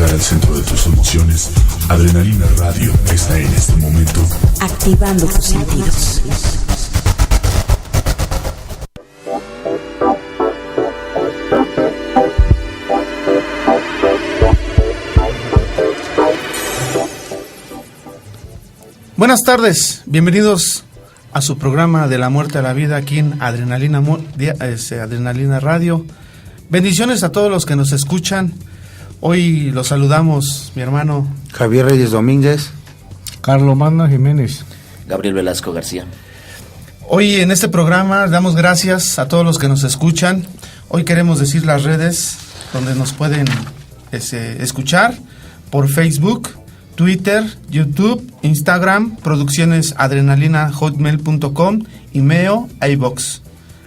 llegar al centro de tus emociones, Adrenalina Radio está en este momento activando tus sentidos. Buenas tardes, bienvenidos a su programa de la muerte a la vida aquí en Adrenalina Radio. Bendiciones a todos los que nos escuchan. Hoy los saludamos, mi hermano Javier Reyes Domínguez, Carlos Magno Jiménez, Gabriel Velasco García. Hoy en este programa damos gracias a todos los que nos escuchan. Hoy queremos decir las redes donde nos pueden escuchar: por Facebook, Twitter, YouTube, Instagram, producciones adrenalina@hotmail.com, email, iVoox,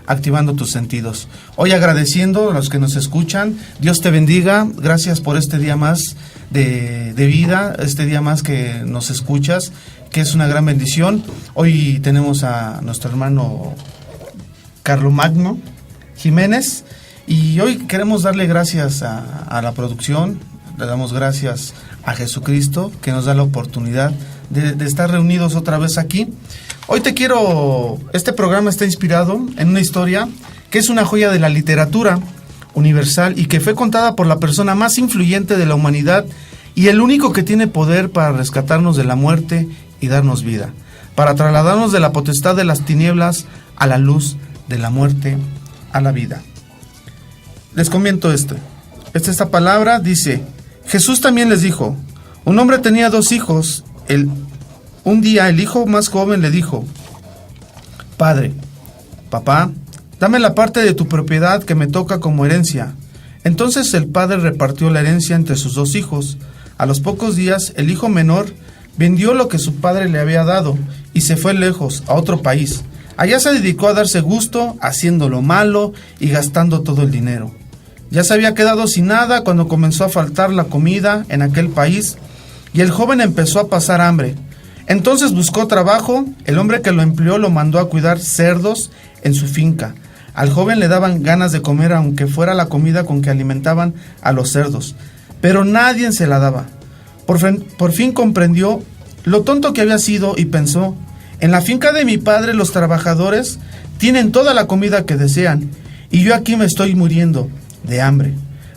activando tus sentidos. Hoy agradeciendo a los que nos escuchan. Dios te bendiga, gracias por este día más de vida, este día más que nos escuchas, que es una gran bendición. Hoy tenemos a nuestro hermano Carlos Magno Jiménez y hoy queremos darle gracias a la producción. Le damos gracias a Jesucristo que nos da la oportunidad de estar reunidos otra vez aquí. Hoy este programa está inspirado en una historia que es una joya de la literatura universal y que fue contada por la persona más influyente de la humanidad y el único que tiene poder para rescatarnos de la muerte y darnos vida, para trasladarnos de la potestad de las tinieblas a la luz de la muerte a la vida. Les comento esta palabra dice: Jesús también les dijo, un hombre tenía 2 hijos. Un día el hijo más joven le dijo: Papá, dame la parte de tu propiedad que me toca como herencia. Entonces el padre repartió la herencia entre sus 2 hijos. A los pocos días el hijo menor vendió lo que su padre le había dado y se fue lejos, a otro país. Allá se dedicó a darse gusto, haciendo lo malo y gastando todo el dinero. Ya se había quedado sin nada cuando comenzó a faltar la comida en aquel país y el joven empezó a pasar hambre. Entonces buscó trabajo. El hombre que lo empleó lo mandó a cuidar cerdos en su finca. Al joven le daban ganas de comer aunque fuera la comida con que alimentaban a los cerdos, pero nadie se la daba. Por fin comprendió lo tonto que había sido y pensó: en la finca de mi padre los trabajadores tienen toda la comida que desean y yo aquí me estoy muriendo de hambre.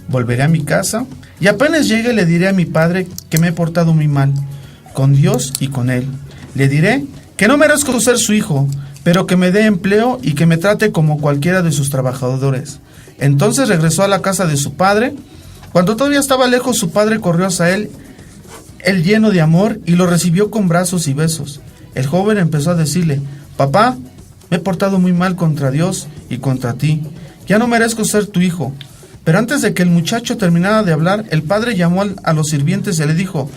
Volveré a mi casa y apenas llegue le diré a mi padre que me he portado muy mal con Dios y con él. Le diré que no merezco ser su hijo, pero que me dé empleo y que me trate como cualquiera de sus trabajadores. Entonces regresó a la casa de su padre. Cuando todavía estaba lejos, su padre corrió hacia él lleno de amor, y lo recibió con brazos y besos. El joven empezó a decirle: Papá, me he portado muy mal contra Dios y contra ti. Ya no merezco ser tu hijo. Pero antes de que el muchacho terminara de hablar, el padre llamó a los sirvientes y le dijo: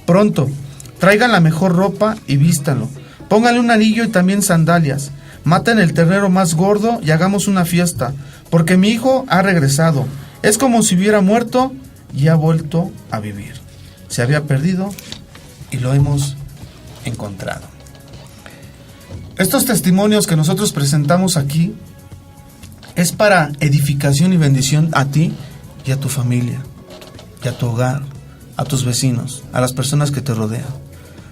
Pronto, traigan la mejor ropa y vístanlo. Pónganle un anillo y también sandalias. Maten el ternero más gordo y hagamos una fiesta, porque mi hijo ha regresado. Es como si hubiera muerto y ha vuelto a vivir. Se había perdido y lo hemos encontrado. Estos testimonios que nosotros presentamos aquí es para edificación y bendición a ti y a tu familia, y a tu hogar, a tus vecinos, a las personas que te rodean.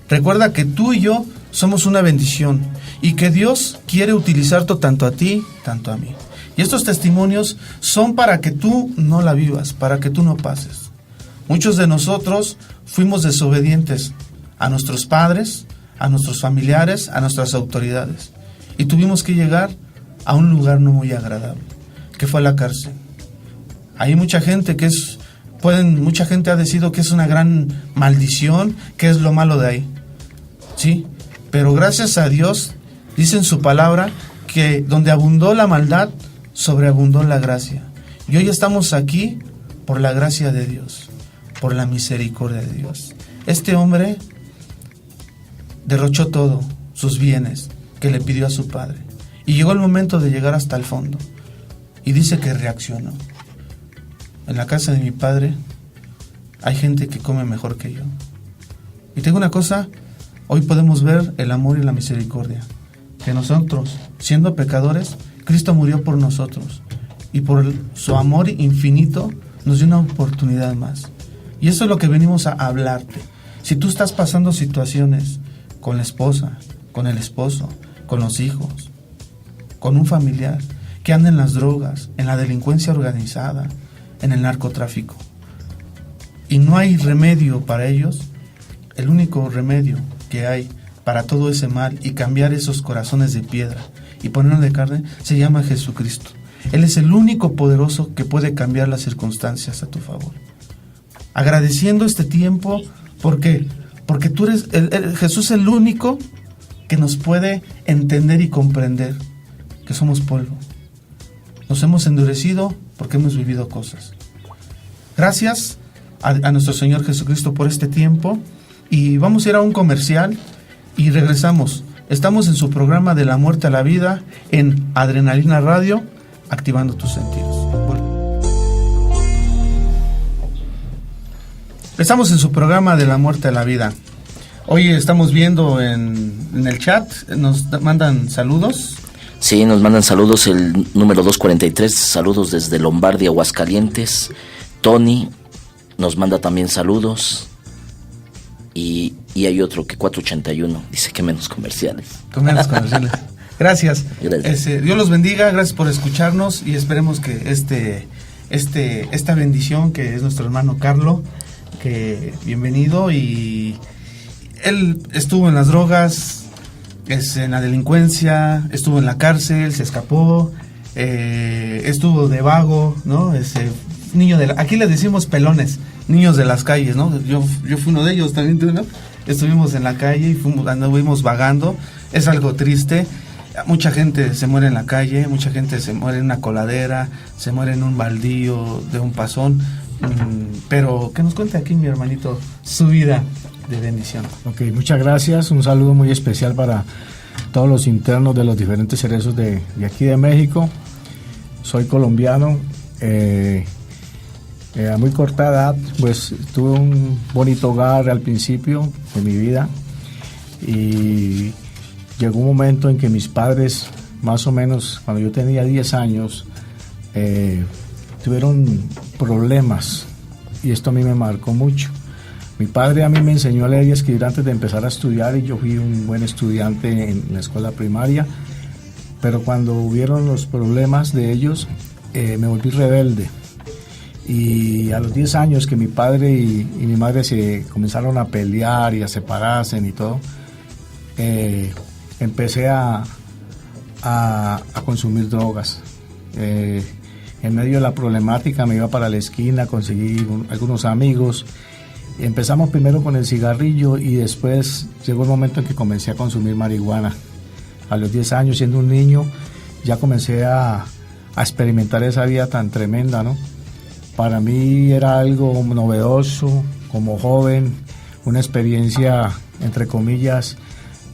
Recuerda que tú y yo somos una bendición y que Dios quiere utilizarte tanto a ti, tanto a mí. Y estos testimonios son para que tú no la vivas, para que tú no pases. Muchos de nosotros fuimos desobedientes a nuestros padres, a nuestros familiares, a nuestras autoridades. Y tuvimos que llegar a un lugar no muy agradable, que fue la cárcel. Hay mucha gente mucha gente ha decidido que es una gran maldición, que es lo malo de ahí. Sí, pero gracias a Dios, dice en su palabra, que donde abundó la maldad, sobreabundó la gracia. Y hoy estamos aquí por la gracia de Dios, por la misericordia de Dios. Este hombre derrochó todo, sus bienes, que le pidió a su padre. Y llegó el momento de llegar hasta el fondo. Y dice que reaccionó. En la casa de mi padre hay gente que come mejor que yo. Y tengo una cosa, hoy podemos ver el amor y la misericordia. Que nosotros, siendo pecadores, Cristo murió por nosotros. Y por su amor infinito nos dio una oportunidad más. Y eso es lo que venimos a hablarte. Si tú estás pasando situaciones con la esposa, con el esposo, con los hijos, con un familiar que anda en las drogas, en la delincuencia organizada, en el narcotráfico, y no hay remedio para ellos, el único remedio que hay para todo ese mal y cambiar esos corazones de piedra y ponerlos de carne, se llama Jesucristo. Él es el único poderoso que puede cambiar las circunstancias a tu favor. Agradeciendo este tiempo, ¿por qué? Porque tú eres Jesús es el único que nos puede entender y comprender que somos polvo. Nos hemos endurecido porque hemos vivido cosas. Gracias a nuestro Señor Jesucristo por este tiempo, y vamos a ir a un comercial y regresamos. Estamos en su programa De la Muerte a la Vida en Adrenalina Radio, activando tus sentidos. Estamos en su programa De la Muerte a la Vida. Hoy estamos viendo en el chat, nos mandan saludos. Sí, nos mandan saludos el número 243, saludos desde Lombardia, Aguascalientes. Tony nos manda también saludos. Y hay otro que 481, dice que menos comerciales. Con menos comerciales. Gracias. Dios los bendiga, gracias por escucharnos y esperemos que esta bendición que es nuestro hermano Carlo, que bienvenido, y él estuvo en las drogas, en la delincuencia, estuvo en la cárcel, se escapó, estuvo de vago, ¿no? Niño aquí le decimos pelones, niños de las calles, ¿no? Yo fui uno de ellos también, ¿no? Estuvimos en la calle y anduvimos vagando. Es algo triste. Mucha gente se muere en la calle, mucha gente se muere en una coladera, se muere en un baldío de un pasón. Pero que nos cuente aquí mi hermanito su vida de bendición. Ok, muchas gracias. Un saludo muy especial para todos los internos de los diferentes cerezos de aquí de México. Soy colombiano. A muy corta edad, pues tuve un bonito hogar al principio de mi vida, y llegó un momento en que mis padres, más o menos cuando yo tenía 10 años, tuvieron problemas, y esto a mí me marcó mucho. Mi padre a mí me enseñó a leer y a escribir antes de empezar a estudiar, y yo fui un buen estudiante en la escuela primaria, pero cuando hubieron los problemas de ellos, me volví rebelde. Y a los 10 años que mi padre y mi madre se comenzaron a pelear y a separarse y todo, empecé a consumir drogas. En medio de la problemática me iba para la esquina, conseguí algunos amigos. Empezamos primero con el cigarrillo y después llegó el momento en que comencé a consumir marihuana. A los 10 años, siendo un niño, ya comencé a experimentar esa vida tan tremenda, ¿no? Para mí era algo novedoso, como joven, una experiencia, entre comillas,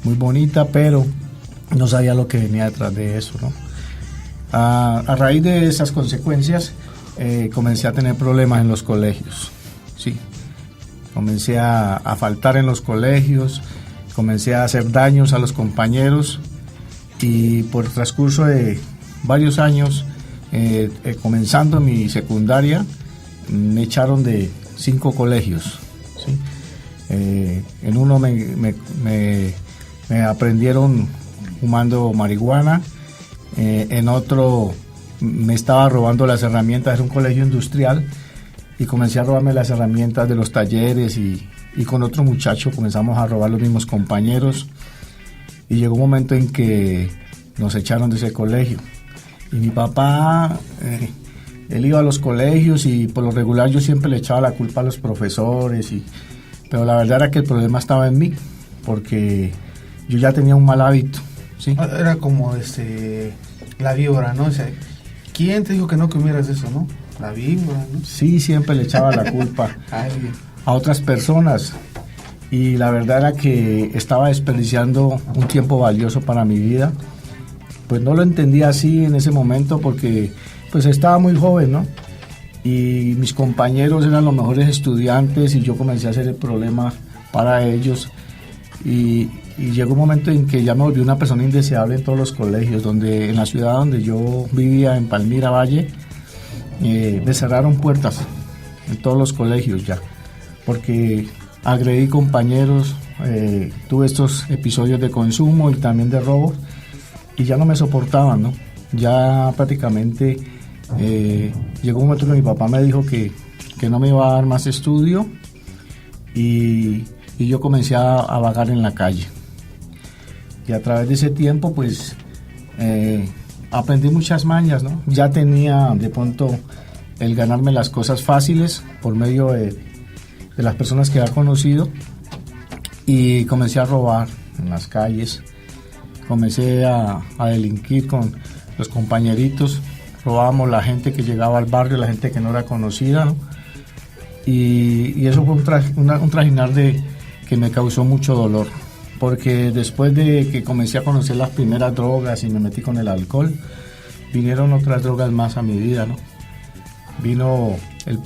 muy bonita, pero no sabía lo que venía detrás de eso, ¿no? A raíz de esas consecuencias, comencé a tener problemas en los colegios, sí. Comencé a faltar en los colegios, comencé a hacer daños a los compañeros, y por el transcurso de varios años, comenzando mi secundaria, me echaron de 5 colegios, ¿sí? En uno me aprendieron fumando marihuana, en otro me estaba robando las herramientas, era un colegio industrial, y comencé a robarme las herramientas de los talleres, y con otro muchacho comenzamos a robar los mismos compañeros, y llegó un momento en que nos echaron de ese colegio. Y mi papá, él iba a los colegios y por lo regular yo siempre le echaba la culpa a los profesores, pero la verdad era que el problema estaba en mí, porque yo ya tenía un mal hábito, ¿sí? Era como la víbora, ¿no? O sea, ¿quién te dijo que no comieras eso, no? La víbora, ¿no? Sí, siempre le echaba la culpa a otras personas, y la verdad era que estaba desperdiciando un tiempo valioso para mi vida. Pues no lo entendía así en ese momento, porque pues estaba muy joven, ¿no? Y mis compañeros eran los mejores estudiantes y yo comencé a hacer el problema para ellos, y llegó un momento en que ya me volví una persona indeseable en todos los colegios, en la ciudad donde yo vivía, en Palmira Valle, me cerraron puertas en todos los colegios ya. porque agredí compañeros, tuve estos episodios de consumo y también de robo, y ya no me soportaban, ¿no? Ya prácticamente llegó un momento que mi papá me dijo que no me iba a dar más estudio, y yo comencé a vagar en la calle. Y a través de ese tiempo, pues, aprendí muchas mañas, ¿no? Ya tenía de pronto el ganarme las cosas fáciles por medio de las personas que había conocido, y comencé a robar en las calles, comencé a delinquir con los compañeritos, robábamos la gente que llegaba al barrio, la gente que no era conocida, ¿no? Y eso fue un trajinar que me causó mucho dolor, porque después de que comencé a conocer las primeras drogas y me metí con el alcohol, vinieron otras drogas más a mi vida, ¿no? Vino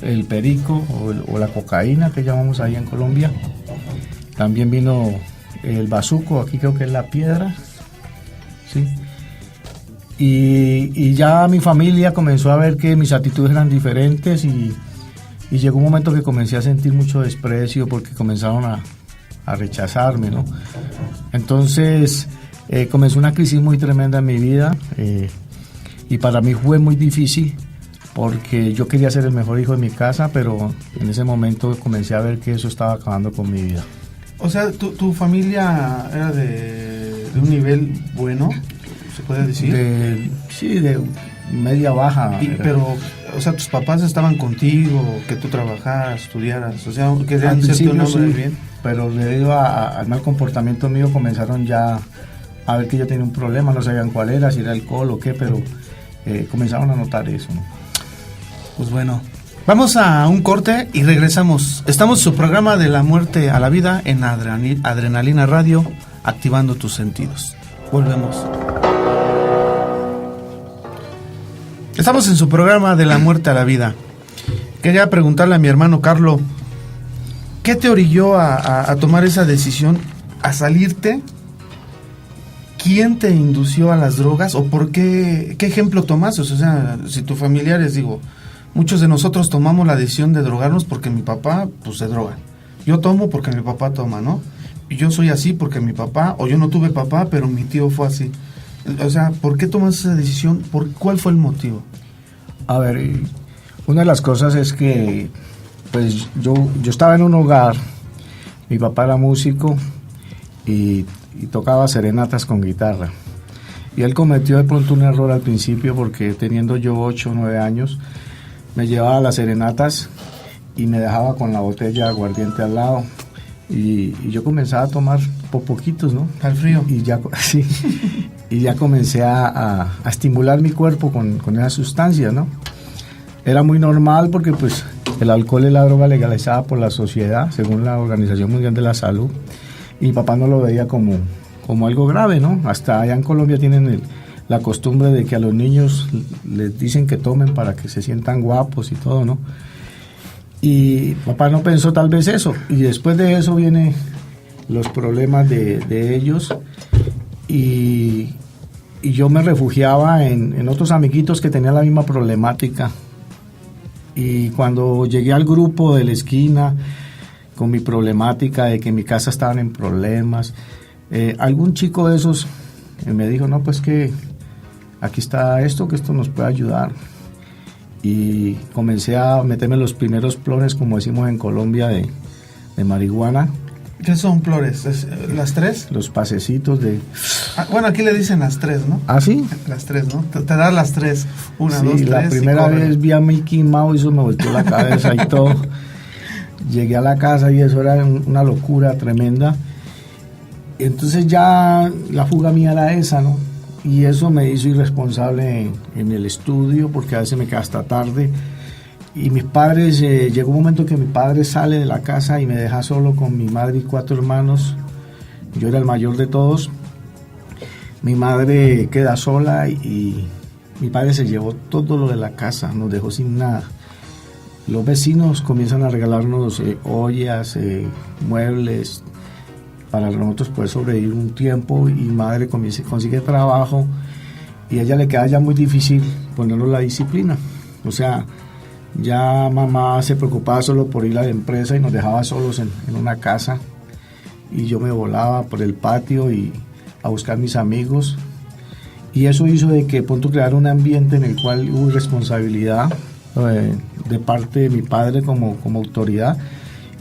el perico o la cocaína, que llamamos ahí en Colombia. También vino el bazuco, aquí creo que es la piedra, ¿sí? Y ya mi familia comenzó a ver que mis actitudes eran diferentes, y llegó un momento que comencé a sentir mucho desprecio porque comenzaron a rechazarme, ¿no? Entonces comenzó una crisis muy tremenda en mi vida, y para mí fue muy difícil porque yo quería ser el mejor hijo de mi casa, pero en ese momento comencé a ver que eso estaba acabando con mi vida. O sea, tu familia era de un nivel bueno, ¿se puede decir? Sí, de media baja. Pero, o sea, tus papás estaban contigo, que tú trabajaras, estudiaras, o sea, querían ser un hombre sí, bien. Pero debido al mal comportamiento mío comenzaron ya a ver que yo tenía un problema, no sabían cuál era, si era alcohol o qué, pero comenzaron a notar eso, ¿no? Pues bueno, vamos a un corte y regresamos. Estamos en su programa de la muerte a la vida en Adrenalina Radio, activando tus sentidos. Volvemos. Estamos en su programa de la muerte a la vida. Quería preguntarle a mi hermano Carlo, ¿qué te orilló a tomar esa decisión, a salirte? ¿Quién te indució a las drogas o por qué ejemplo tomas? O sea, si tus familiares, digo, muchos de nosotros tomamos la decisión de drogarnos porque mi papá, pues, se droga. Yo tomo porque mi papá toma, ¿no? Y yo soy así porque mi papá, o yo no tuve papá, pero mi tío fue así. O sea, ¿por qué tomas esa decisión? ¿Cuál fue el motivo? A ver, una de las cosas es que, pues, yo estaba en un hogar, mi papá era músico y tocaba serenatas con guitarra. Y él cometió de pronto un error al principio porque teniendo yo 8 o 9 años, me llevaba a las serenatas y me dejaba con la botella de aguardiente al lado. Y yo comenzaba a tomar poquitos, ¿no? Al frío. Y ya, sí, y ya comencé a estimular mi cuerpo con esa sustancia, ¿no? Era muy normal porque pues el alcohol es la droga legalizada por la sociedad, según la Organización Mundial de la Salud. Y mi papá no lo veía como algo grave, ¿no? Hasta allá en Colombia tienen la costumbre de que a los niños les dicen que tomen para que se sientan guapos y todo, ¿no? Y papá no pensó tal vez eso. Y después de eso vienen los problemas de ellos. Y yo me refugiaba en otros amiguitos que tenían la misma problemática. Y cuando llegué al grupo de la esquina con mi problemática de que en mi casa estaban en problemas, algún chico de esos me dijo, no, pues que aquí está esto, que esto nos puede ayudar. Y comencé a meterme los primeros plones, como decimos en Colombia, de marihuana. ¿Qué son flores? ¿Las 3? Los pasecitos de... bueno, aquí le dicen las 3, ¿no? ¿Ah, sí? Las 3, ¿no? Te das las 3. 1, 2, 3. La primera vez vi a Mickey Mouse y eso me volteó la cabeza y todo. Llegué a la casa y eso era una locura tremenda. Entonces ya la fuga mía era esa, ¿no? Y eso me hizo irresponsable en el estudio porque a veces me quedaba hasta tarde. Y mis padres, llegó un momento que mi padre sale de la casa y me deja solo con mi madre y 4 hermanos. Yo era el mayor de todos. Mi madre queda sola y mi padre se llevó todo lo de la casa, nos dejó sin nada. Los vecinos comienzan a regalarnos ollas, muebles, para nosotros poder sobrevivir un tiempo, y madre consigue trabajo y a ella le queda ya muy difícil ponernos la disciplina. O sea, Ya mamá se preocupaba solo por ir a la empresa y nos dejaba solos en una casa, y yo me volaba por el patio y a buscar mis amigos, y eso hizo de que pronto crear un ambiente en el cual hubo responsabilidad de parte de mi padre como autoridad,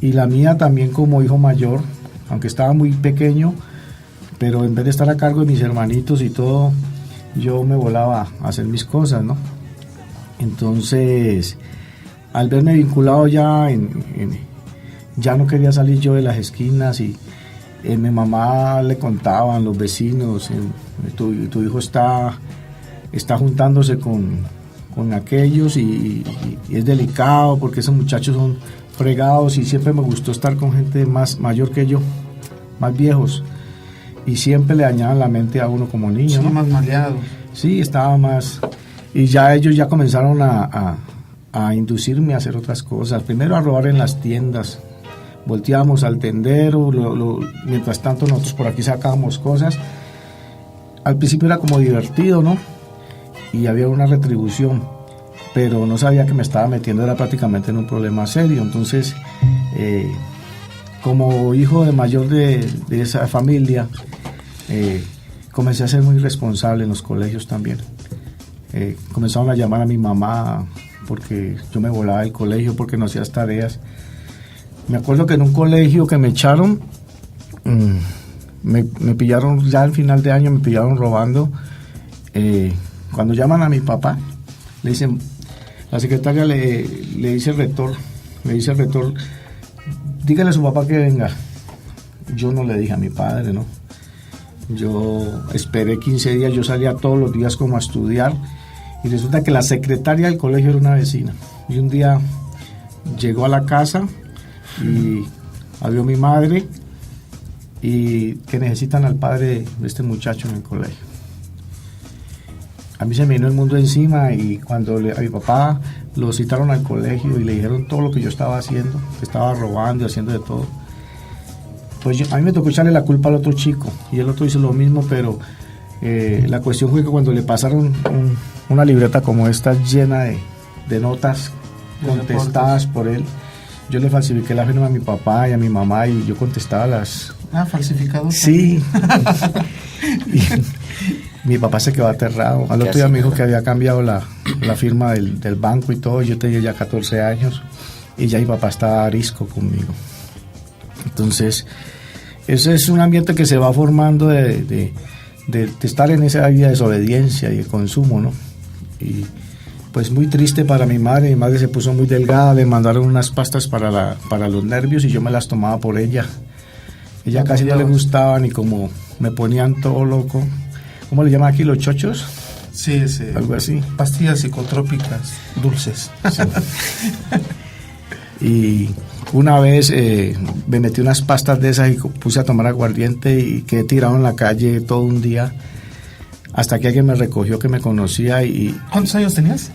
y la mía también como hijo mayor, aunque estaba muy pequeño, pero en vez de estar a cargo de mis hermanitos y todo, yo me volaba a hacer mis cosas, ¿no? Entonces, al verme vinculado ya ya no quería salir yo de las esquinas, y mi mamá le contaban los vecinos, tu hijo está juntándose con aquellos y es delicado porque esos muchachos son fregados, y siempre me gustó estar con gente más mayor que yo, más viejos, y siempre le dañaban la mente a uno como niño, ¿no? Más maleado. Sí, estaba más, y ya ellos ya comenzaron a inducirme a hacer otras cosas, primero a robar en las tiendas. Volteábamos al tendero, mientras tanto nosotros por aquí sacábamos cosas. Al principio era como divertido, ¿no? Y había una retribución, pero no sabía que me estaba metiendo, era prácticamente en un problema serio. Entonces, como hijo de mayor de esa familia, comencé a ser muy responsable en los colegios también. Comenzaron a llamar a mi mamá porque yo me volaba del colegio, porque no hacía las tareas. Me acuerdo que en un colegio que me echaron, me pillaron, ya al final de año me pillaron robando. Cuando llaman a mi papá, le dicen, la secretaria le dice al rector, dígale a su papá que venga. Yo no le dije a mi padre, ¿no? Yo esperé 15 días, yo salía todos los días como a estudiar, y resulta que la secretaria del colegio era una vecina. Y un día llegó a la casa y habló mi madre, y que necesitan al padre de este muchacho en el colegio. A mí se me vino el mundo encima, y cuando a mi papá lo citaron al colegio y le dijeron todo lo que yo estaba haciendo, que estaba robando y haciendo de todo, pues a mí me tocó echarle la culpa al otro chico, y el otro hizo lo mismo, pero la cuestión fue que cuando le pasaron una libreta como esta llena de notas contestadas por él, yo le falsifiqué la firma a mi papá y a mi mamá, y yo contestaba las... falsificado. Sí. Y mi papá se quedó aterrado. Al otro día me dijo que había cambiado la firma del banco y todo. Yo tenía ya 14 años y ya mi papá estaba arisco conmigo. Entonces, ese es un ambiente que se va formando de estar en esa vida de desobediencia y de consumo, ¿no? Y pues muy triste para mi madre. Mi madre se puso muy delgada, le mandaron unas pastas para los nervios, y yo me las tomaba por ella. Ella casi no le gustaban, y como me ponían todo loco. ¿Cómo le llaman aquí, los chochos? Sí. Algo así. Pastillas psicotrópicas dulces. Sí. Y una vez me metí unas pastas de esas y puse a tomar aguardiente, y quedé tirado en la calle todo un día, hasta que alguien me recogió que me conocía. Y ¿cuántos años tenías?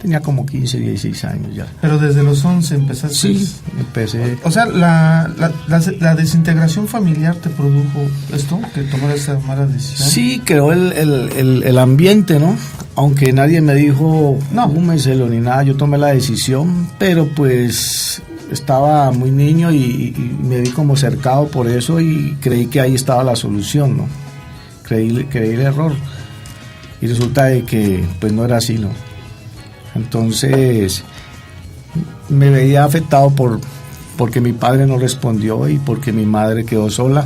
Tenía como 15, 16 años ya. Pero desde los 11 empezaste. Sí, empecé. O sea, la desintegración familiar te produjo esto, que tomara esa mala decisión. Sí, creó el ambiente, ¿no? Aunque nadie me dijo, no, fúmeselo ni nada, yo tomé la decisión, pero pues estaba muy niño y me vi como cercado por eso, y creí que ahí estaba la solución, ¿no? Creí el error, y resulta de que pues no era así, ¿no? Entonces me veía afectado porque mi padre no respondió, y porque mi madre quedó sola.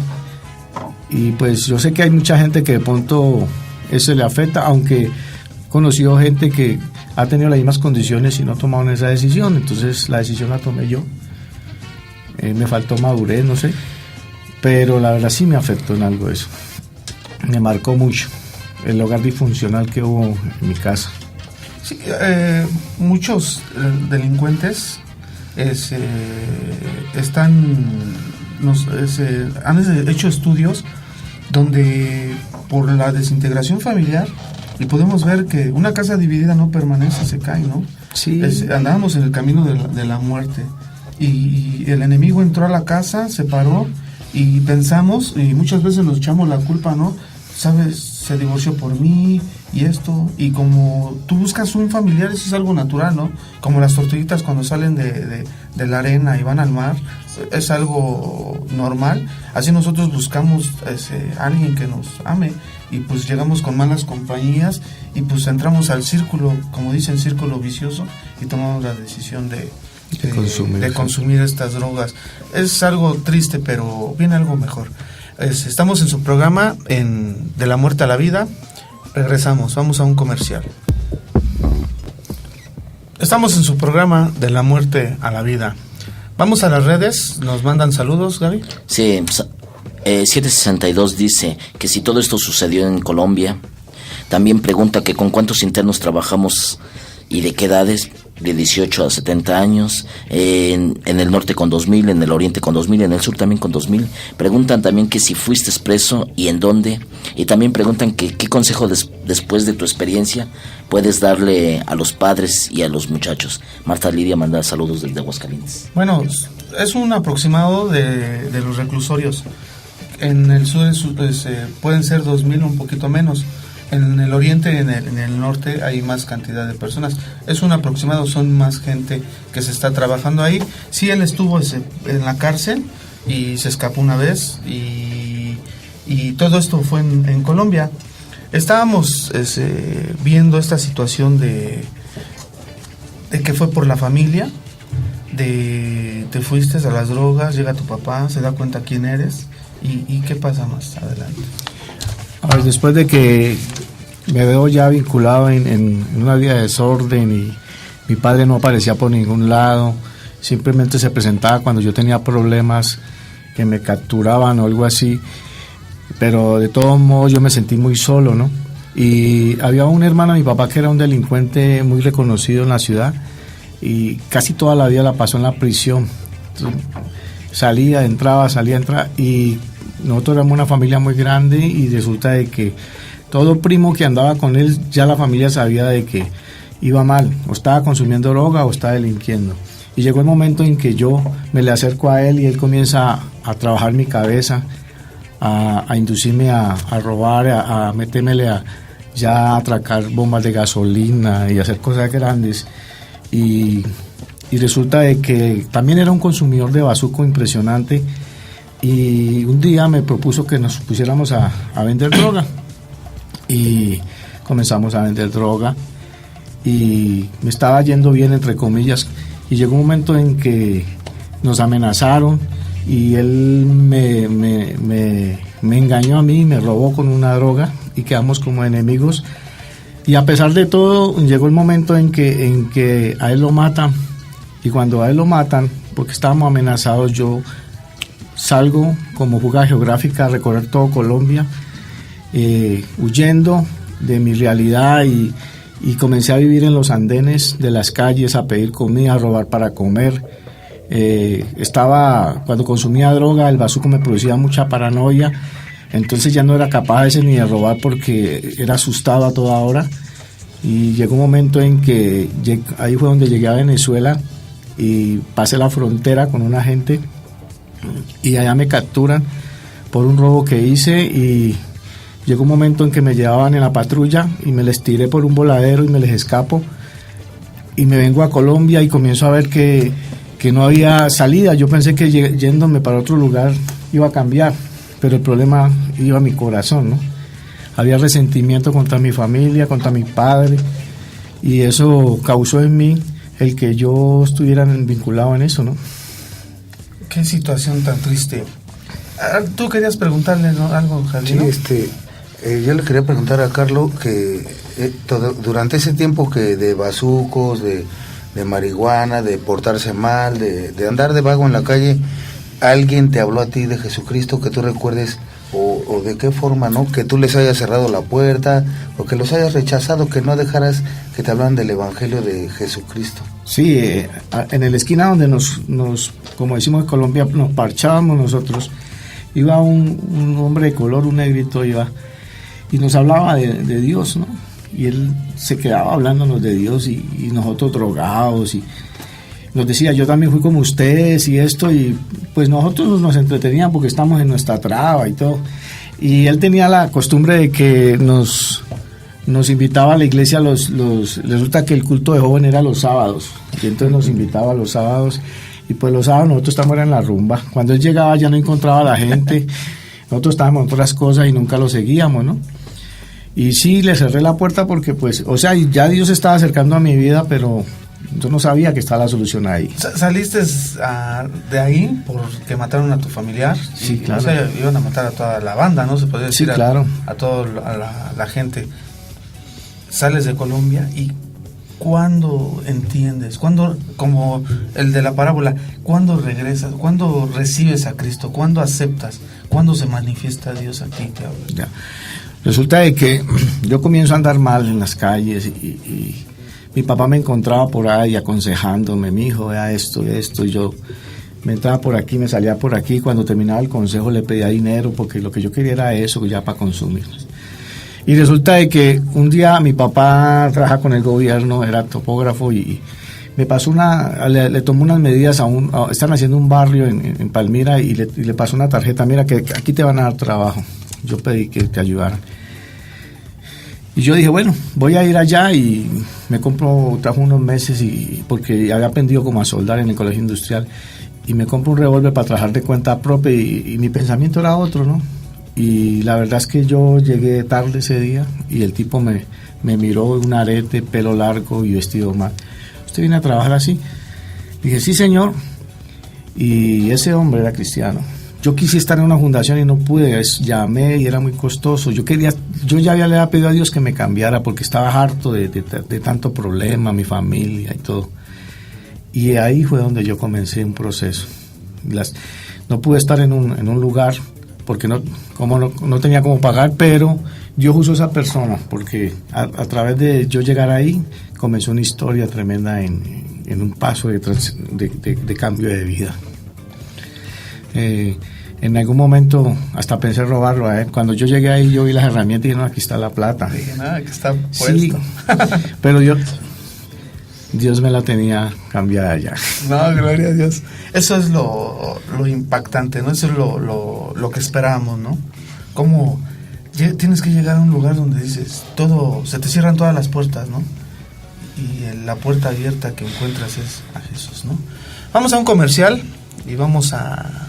Y pues yo sé que hay mucha gente que de pronto eso le afecta, aunque he conocido gente que ha tenido las mismas condiciones y no tomaron esa decisión. Entonces la decisión la tomé yo. Me faltó madurez, no sé, pero la verdad sí me afectó en algo eso. Me marcó mucho el hogar disfuncional que hubo en mi casa. Sí, muchos delincuentes han hecho estudios donde por la desintegración familiar, y podemos ver que una casa dividida no permanece, se cae, ¿no? Sí. Andábamos en el camino de la muerte, y el enemigo entró a la casa, se paró, y pensamos, y muchas veces nos echamos la culpa, ¿no? ¿sabes? Se divorció por mí y esto, y como tú buscas un familiar, eso es algo natural, ¿no? Como las tortuguitas cuando salen de la arena y van al mar, es algo normal. Así nosotros buscamos alguien que nos ame, y pues llegamos con malas compañías y pues entramos al círculo, como dicen, círculo vicioso, y tomamos la decisión de consumir estas drogas. Es algo triste, pero viene algo mejor. Estamos en su programa de la muerte a la vida. Regresamos, vamos a un comercial. Estamos en su programa de la muerte a la vida. Vamos a las redes, nos mandan saludos, Gaby. Sí, 762 dice que si todo esto sucedió en Colombia. También pregunta que con cuántos internos trabajamos y de qué edades, de 18 a 70 años, en el norte con 2.000, en el oriente con 2.000, en el sur también con 2.000. Preguntan también que si fuiste preso y en dónde, y también preguntan que qué consejo después de tu experiencia puedes darle a los padres y a los muchachos. Marta Lidia manda saludos desde Aguascalientes. Bueno, es un aproximado de los reclusorios. En el sur pueden ser 2.000, un poquito menos. En el oriente y en el norte hay más cantidad de personas. Es un aproximado, son más gente que se está trabajando ahí. Sí, él estuvo en la cárcel y se escapó una vez, y todo esto fue en Colombia. Estábamos viendo esta situación de que fue por la familia, te fuiste a las drogas, llega tu papá, se da cuenta quién eres, y qué pasa más adelante. A ver, después de que me veo ya vinculado en una vida de desorden, y mi padre no aparecía por ningún lado, simplemente se presentaba cuando yo tenía problemas, que me capturaban o algo así, pero de todos modos yo me sentí muy solo, ¿no? Y había un hermano de mi papá que era un delincuente muy reconocido en la ciudad, y casi toda la vida la pasó en la prisión. Entonces, salía, entraba, y nosotros éramos una familia muy grande, y resulta de que todo primo que andaba con él, ya la familia sabía de que iba mal, o estaba consumiendo droga o estaba delinquiendo. Y llegó el momento en que yo me le acerco a él, y él comienza a trabajar mi cabeza, a inducirme a robar, a metérmele ya a atracar bombas de gasolina y hacer cosas grandes. Y resulta de que también era un consumidor de bazuco impresionante. Y un día me propuso que nos pusiéramos a vender droga, y comenzamos a vender droga, y me estaba yendo bien, entre comillas, y llegó un momento en que nos amenazaron, y él me engañó a mí, me robó con una droga, y quedamos como enemigos. Y a pesar de todo, llegó el momento en que a él lo matan, y cuando a él lo matan, porque estábamos amenazados, yo salgo como fuga geográfica a recorrer todo Colombia, huyendo de mi realidad, y comencé a vivir en los andenes de las calles, a pedir comida, a robar para comer. Cuando consumía droga, el bazuco me producía mucha paranoia, entonces ya no era capaz ni de robar porque era asustado a toda hora. Y llegó un momento en que ahí fue donde llegué a Venezuela, y pasé la frontera con una gente, y allá me capturan por un robo que hice, y llegó un momento en que me llevaban en la patrulla, y me les tiré por un voladero y me les escapo, y me vengo a Colombia, y comienzo a ver que no había salida. Yo pensé que yéndome para otro lugar iba a cambiar, pero el problema iba a mi corazón, ¿no? Había resentimiento contra mi familia, contra mi padre, y eso causó en mí el que yo estuviera vinculado en eso, ¿no? Qué situación tan triste. Tú querías preguntarle, ¿no?, algo, Javier. Sí, yo le quería preguntar a Carlos que durante ese tiempo que de bazucos, de marihuana, de portarse mal, de andar de vago en la calle, ¿alguien te habló a ti de Jesucristo que tú recuerdes, o de qué forma, no? Que tú les hayas cerrado la puerta, o que los hayas rechazado, que no dejaras que te hablaran del Evangelio de Jesucristo. Sí, en la esquina donde nos, como decimos en Colombia, nos parchábamos nosotros, iba un hombre de color, un negrito iba, y nos hablaba de Dios, ¿no? Y él se quedaba hablándonos de Dios, y nosotros drogados, y nos decía, yo también fui como ustedes y esto, y pues nosotros nos entreteníamos porque estamos en nuestra traba y todo. Y él tenía la costumbre de que nos invitaba a la iglesia resulta que el culto de joven era los sábados, y entonces nos invitaba los sábados, y pues los sábados nosotros estábamos en la rumba. Cuando él llegaba ya no encontraba a la gente, nosotros estábamos en otras cosas y nunca lo seguíamos, ¿no? Y sí, le cerré la puerta porque pues, o sea, ya Dios estaba acercando a mi vida, pero yo no sabía que estaba la solución ahí. ¿Saliste de ahí porque mataron a tu familiar? Sí, claro. O sea, iban a matar a toda la banda, ¿no? Se podría decir, sí, claro. a toda la gente. Sales de Colombia y ¿cuándo entiendes? ¿Cuándo, como el de la parábola, cuándo regresas? ¿Cuándo recibes a Cristo? ¿Cuándo aceptas? ¿Cuándo se manifiesta Dios a ti? Ya. Resulta de que yo comienzo a andar mal en las calles y mi papá me encontraba por ahí aconsejándome, mi hijo, vea esto, y yo me entraba por aquí, me salía por aquí. Cuando terminaba el consejo le pedía dinero porque lo que yo quería era eso, ya para consumir. Y resulta de que un día mi papá trabaja con el gobierno, era topógrafo, y me pasó le tomó unas medidas están haciendo un barrio en Palmira y le pasó una tarjeta, mira que aquí te van a dar trabajo. Yo pedí que te ayudaran. Y yo dije, bueno, voy a ir allá y me trajo unos meses porque había aprendido como a soldar en el colegio industrial, y me compro un revólver para trabajar de cuenta propia y mi pensamiento era otro, ¿no? Y la verdad es que yo llegué tarde ese día y el tipo me miró, un arete, pelo largo y vestido mal. ¿Usted viene a trabajar así? Dije, sí, señor. Y ese hombre era cristiano. Yo quise estar en una fundación y no pude, llamé y era muy costoso. Yo ya le había pedido a Dios que me cambiara porque estaba harto de tanto problema, mi familia y todo. Y ahí fue donde yo comencé un proceso. No pude estar en un lugar porque no tenía cómo pagar, pero Dios usó a esa persona porque a través de yo llegar ahí comenzó una historia tremenda en un paso de cambio de vida. En algún momento hasta pensé robarlo a él. Cuando yo llegué ahí yo vi las herramientas y dije, no, aquí está la plata. Dije, nada, que está puesto. Sí, pero Dios me la tenía cambiada ya. No, gloria a Dios. Eso es lo impactante, ¿no? Eso es lo que esperamos, ¿no? Como tienes que llegar a un lugar donde dices, se te cierran todas las puertas, ¿no? Y la puerta abierta que encuentras es a Jesús, ¿no? Vamos a un comercial y vamos a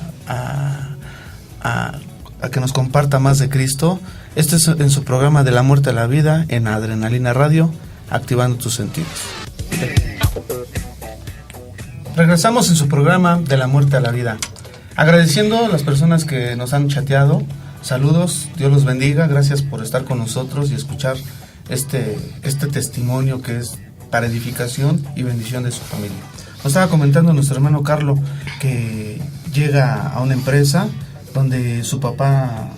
que nos comparta más de Cristo. Este es en su programa De la Muerte a la Vida en Adrenalina Radio, activando tus sentidos. Regresamos en su programa De la Muerte a la Vida, agradeciendo a las personas que nos han chateado. Saludos, Dios los bendiga, gracias por estar con nosotros y escuchar este testimonio que es para edificación y bendición de su familia. Nos estaba comentando nuestro hermano Carlos que llega a una empresa donde su papá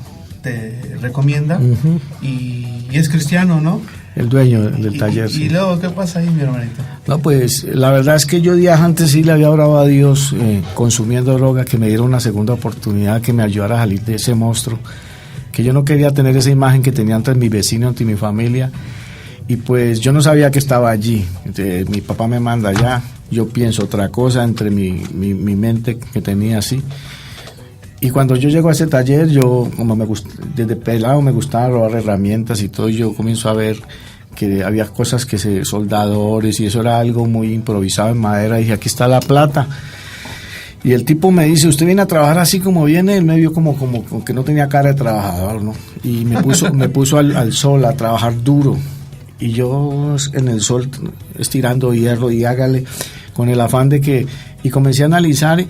te recomienda, uh-huh. y es cristiano, ¿no? El dueño del taller. Y luego, ¿qué pasa ahí, mi hermanito? No, pues la verdad es que yo días antes sí le había orado a Dios, consumiendo droga, que me diera una segunda oportunidad, que me ayudara a salir de ese monstruo, que yo no quería tener esa imagen que tenía ante mis vecinos, ante mi familia, y pues yo no sabía que estaba allí. Entonces, mi papá me manda allá, yo pienso otra cosa entre mi mente que tenía así. Y cuando yo llego a ese taller, yo como desde pelado me gustaba robar herramientas y todo, yo comienzo a ver que había cosas soldadores, y eso era algo muy improvisado en madera. Y dije, aquí está la plata. Y el tipo me dice, ¿usted viene a trabajar así como viene? Él me vio como que no tenía cara de trabajador, ¿no? Y me puso al sol a trabajar duro. Y yo en el sol estirando hierro y hágale con el afán de que... Y comencé a analizar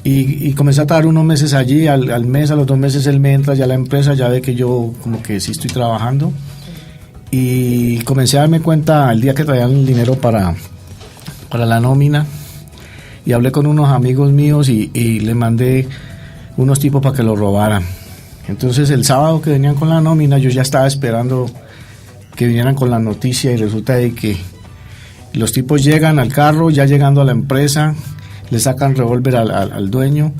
y comencé a estar unos meses allí. Al mes, a los 2 meses él me entra ya a la empresa, ya ve que yo como que sí estoy trabajando. Y comencé a darme cuenta el día que traían el dinero para la nómina. Y hablé con unos amigos míos y le mandé unos tipos para que lo robaran. Entonces el sábado que venían con la nómina, yo ya estaba esperando que vinieran con la noticia, y resulta de que los tipos llegan al carro, ya llegando a la empresa, le sacan revólver al dueño,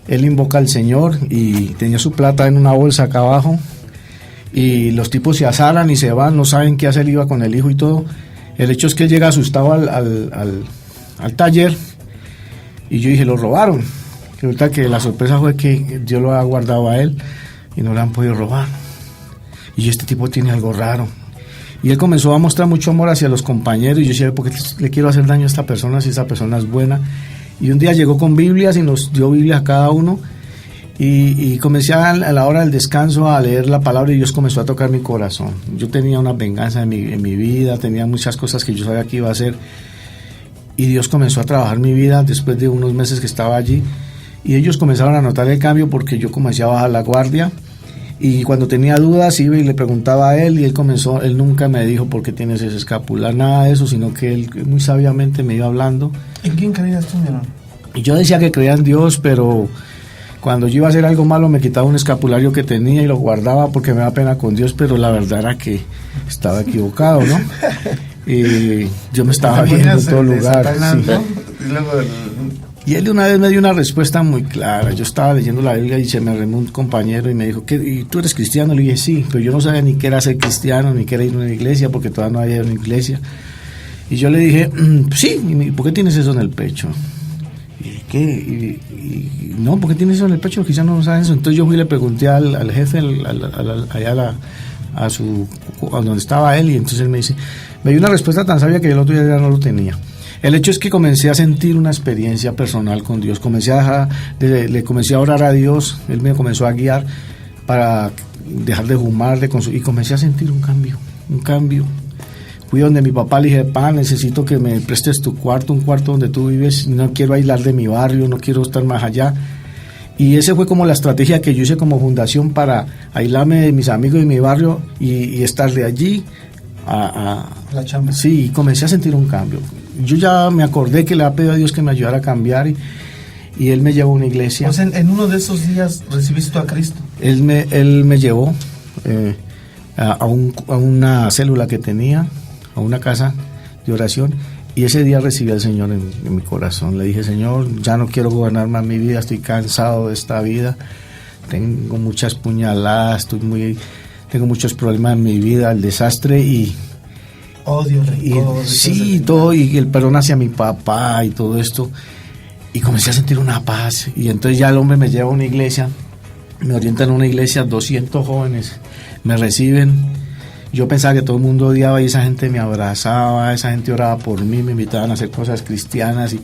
él invoca al Señor y tenía su plata en una bolsa acá abajo, y los tipos se azaran y se van, no saben qué hacer, iba con el hijo y todo. El hecho es que él llega asustado al taller, y yo dije, lo robaron. Resulta que la sorpresa fue que Dios lo ha guardado a él, y no le han podido robar. Y este tipo tiene algo raro. Y él comenzó a mostrar mucho amor hacia los compañeros, y yo decía, ¿por qué le quiero hacer daño a esta persona si esta persona es buena? Y un día llegó con Biblias y nos dio Biblias a cada uno, y comencé a la hora del descanso a leer la palabra, y Dios comenzó a tocar mi corazón. Yo tenía una venganza en mi vida, tenía muchas cosas que yo sabía que iba a hacer, y Dios comenzó a trabajar mi vida después de unos meses que estaba allí, y ellos comenzaron a notar el cambio porque yo comencé a bajar la guardia, y cuando tenía dudas iba y le preguntaba a él, y él nunca me dijo por qué tienes ese escapular, nada de eso, sino que él muy sabiamente me iba hablando. ¿En quién creías tú, mi hermano? Y yo decía que creía en Dios, pero cuando yo iba a hacer algo malo me quitaba un escapulario que tenía y lo guardaba porque me daba pena con Dios, pero la verdad era que estaba equivocado, ¿no? Y yo me estaba viendo en todo lugar. Sí. Y luego Y él una vez me dio una respuesta muy clara. Yo estaba leyendo la Biblia y se me arrimó un compañero y me dijo, ¿y tú eres cristiano? Le dije, sí, pero yo no sabía ni qué era ser cristiano, ni qué era ir a una iglesia, porque todavía no había una iglesia. Y yo le dije, sí, ¿y por qué tienes eso en el pecho? ¿Y qué? No, ¿por qué tienes eso en el pecho? Los cristianos no saben eso. Entonces yo fui y le pregunté al jefe, allá a donde estaba él, y entonces él me dice, me dio una respuesta tan sabia que el otro día ya no lo tenía. El hecho es que comencé a sentir una experiencia personal con Dios, le comencé a orar a Dios, Él me comenzó a guiar para dejar de fumar, y comencé a sentir un cambio. Fui donde mi papá, le dije, pa, necesito que me prestes tu cuarto, un cuarto donde tú vives, no quiero aislar de mi barrio, no quiero estar más allá. Y esa fue como la estrategia que yo hice como fundación para aislarme de mis amigos de mi barrio y estar de allí a la chamba. Sí, comencé a sentir un cambio. Yo ya me acordé que le había pedido a Dios que me ayudara a cambiar, y Él me llevó a una iglesia. O sea, en uno de esos días recibiste a Cristo. Él me llevó a una célula que tenía, a una casa de oración, y ese día recibí al Señor en mi corazón. Le dije, Señor, ya no quiero gobernar más mi vida, estoy cansado de esta vida, tengo muchas puñaladas, tengo muchos problemas en mi vida, el desastre y odio, rencor, sí, todo, y el perdón hacia mi papá y todo esto, y comencé a sentir una paz. Y entonces ya el hombre me lleva a una iglesia, me orientan a una iglesia, 200 jóvenes me reciben. Yo pensaba que todo el mundo odiaba, y esa gente me abrazaba, esa gente oraba por mí, me invitaban a hacer cosas cristianas,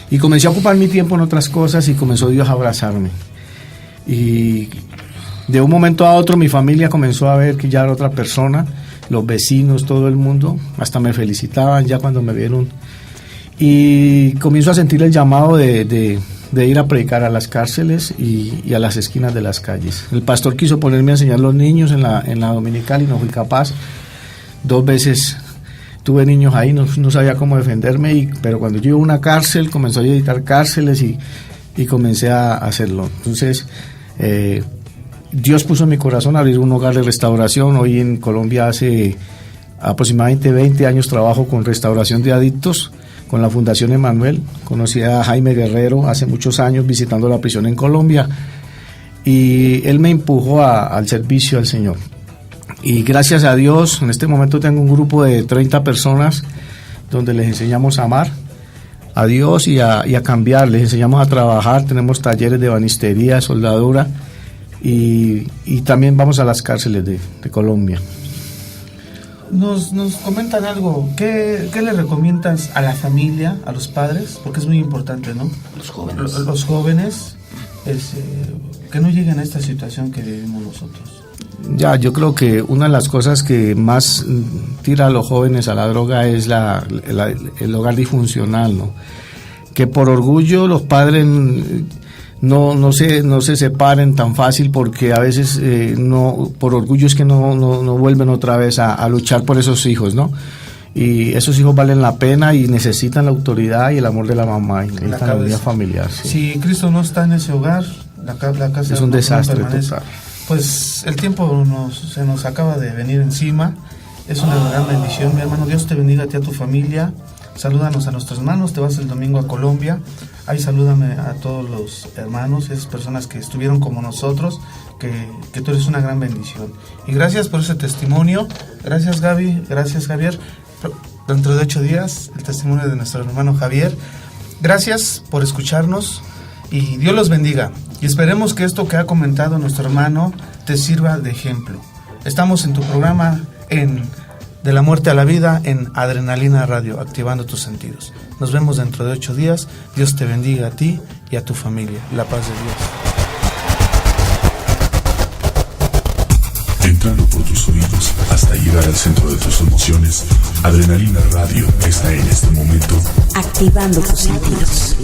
y comencé a ocupar mi tiempo en otras cosas, y comenzó Dios a abrazarme. Y de un momento a otro mi familia comenzó a ver que ya era otra persona, los vecinos, todo el mundo, hasta me felicitaban ya cuando me vieron, y comienzo a sentir el llamado de ir a predicar a las cárceles y a las esquinas de las calles. El pastor quiso ponerme a enseñar a los niños en la dominical y no fui capaz. 2 veces tuve niños ahí, no sabía cómo defenderme, pero cuando yo iba a una cárcel comenzó a editar cárceles y comencé a hacerlo. Entonces Dios puso en mi corazón abrir un hogar de restauración. Hoy en Colombia hace aproximadamente 20 años trabajo con restauración de adictos con la Fundación Emanuel. Conocí a Jaime Guerrero hace muchos años visitando la prisión en Colombia, y él me empujó al servicio al Señor. Y gracias a Dios, en este momento tengo un grupo de 30 personas donde les enseñamos a amar a Dios y a cambiar, les enseñamos a trabajar, tenemos talleres de ebanistería, soldadura, y también vamos a las cárceles de Colombia. Nos comentan algo. ¿Qué le recomiendas a la familia, a los padres? Porque es muy importante, ¿no? Los jóvenes que no lleguen a esta situación que vivimos nosotros. Ya, yo creo que una de las cosas que más tira a los jóvenes a la droga es el hogar disfuncional, ¿no? Que por orgullo los padres no se separen tan fácil, porque a veces por orgullo es que no vuelven otra vez a luchar por esos hijos, ¿no? Y esos hijos valen la pena y necesitan la autoridad y el amor de la mamá, y necesitan la unidad familiar. Sí. Si Cristo no está en ese hogar, la casa es un desastre total. Pues el tiempo se nos acaba de venir encima. Es una gran bendición, mi hermano. Dios te bendiga a ti y a tu familia. Salúdanos a nuestros hermanos. Te vas el domingo a Colombia. Ahí salúdame a todos los hermanos, esas personas que estuvieron como nosotros, que tú eres una gran bendición. Y gracias por ese testimonio. Gracias, Gaby. Gracias, Javier. Dentro de 8 días, el testimonio de nuestro hermano Javier. Gracias por escucharnos y Dios los bendiga. Y esperemos que esto que ha comentado nuestro hermano te sirva de ejemplo. Estamos en tu programa De la muerte a la vida en Adrenalina Radio, activando tus sentidos. Nos vemos dentro de 8 días. Dios te bendiga a ti y a tu familia. La paz de Dios. Entrando por tus oídos hasta llegar al centro de tus emociones, Adrenalina Radio está en este momento activando tus sentidos.